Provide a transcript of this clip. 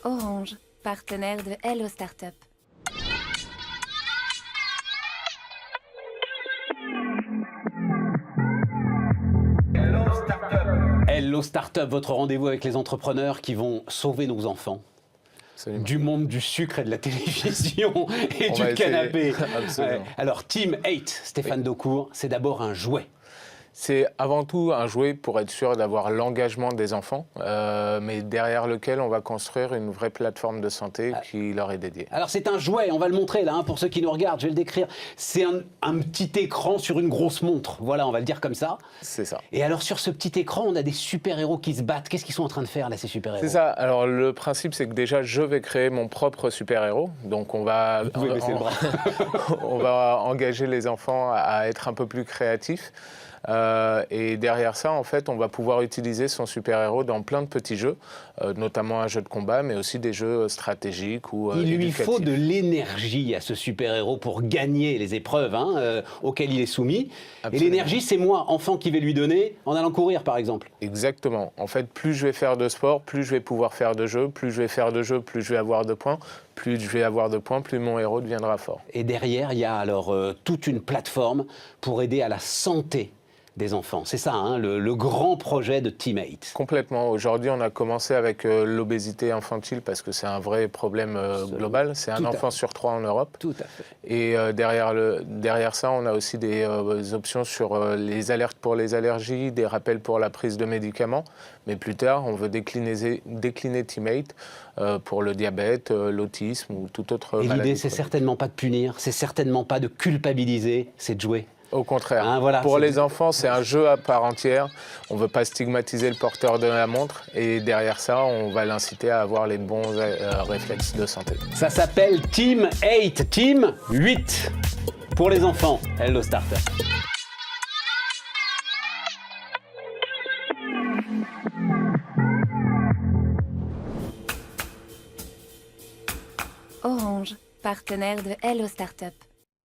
Orange, partenaire de Hello Startup. Hello Startup, votre rendez-vous avec les entrepreneurs qui vont sauver nos enfants. Absolument. Du monde du sucre et de la télévision et On du va essayer. canapé. Absolument. Ouais. Alors, Team 8, Stéphane Daucourt, c'est d'abord un jouet. C'est avant tout un jouet pour être sûr d'avoir l'engagement des enfants, mais derrière lequel on va construire une vraie plateforme de santé qui leur est dédiée. Alors, c'est un jouet, on va le montrer là, pour ceux qui nous regardent, je vais le décrire. C'est un petit écran sur une grosse montre. Voilà, on va le dire comme ça. C'est ça. Et alors, sur ce petit écran, on a des super-héros qui se battent. Qu'est-ce qu'ils sont en train de faire là, ces super-héros? C'est ça. Alors le principe, c'est que déjà, je vais créer mon propre super-héros. Donc on va, Vous pouvez baisser le bras. on va engager les enfants à être un peu plus créatifs. Et derrière ça, en fait, on va pouvoir utiliser son super-héros dans plein de petits jeux, notamment un jeu de combat, mais aussi des jeux stratégiques ou Il lui éducatifs. faut de l'énergie à ce super-héros pour gagner les épreuves auxquelles il est soumis. Absolument. Et l'énergie, c'est moi, enfant, qui vais lui donner en allant courir, par exemple. Exactement. En fait, plus je vais faire de sport, plus je vais pouvoir faire de jeux. Plus je vais faire de jeux, plus je vais avoir de points. Plus je vais avoir de points, plus mon héros deviendra fort. Et derrière, il y a alors toute une plateforme pour aider à la santé des enfants. C'est ça, le grand projet de Team 8. Complètement. Aujourd'hui, on a commencé avec l'obésité infantile parce que c'est un vrai problème global. C'est un enfant sur 3 en Europe. Tout à fait. Et derrière ça, on a aussi des options sur les alertes pour les allergies, des rappels pour la prise de médicaments. Mais plus tard, on veut décliner Team 8 pour le diabète, l'autisme ou toute autre Et maladie. l'idée, c'est certainement pas de punir, c'est certainement pas de culpabiliser, c'est de jouer. Au contraire. Voilà, pour les enfants, c'est un jeu à part entière. On ne veut pas stigmatiser le porteur de la montre. Et derrière ça, on va l'inciter à avoir les bons réflexes de santé. Ça s'appelle Team 8, Team 8 pour les enfants. Hello Startup. Orange, partenaire de Hello Startup.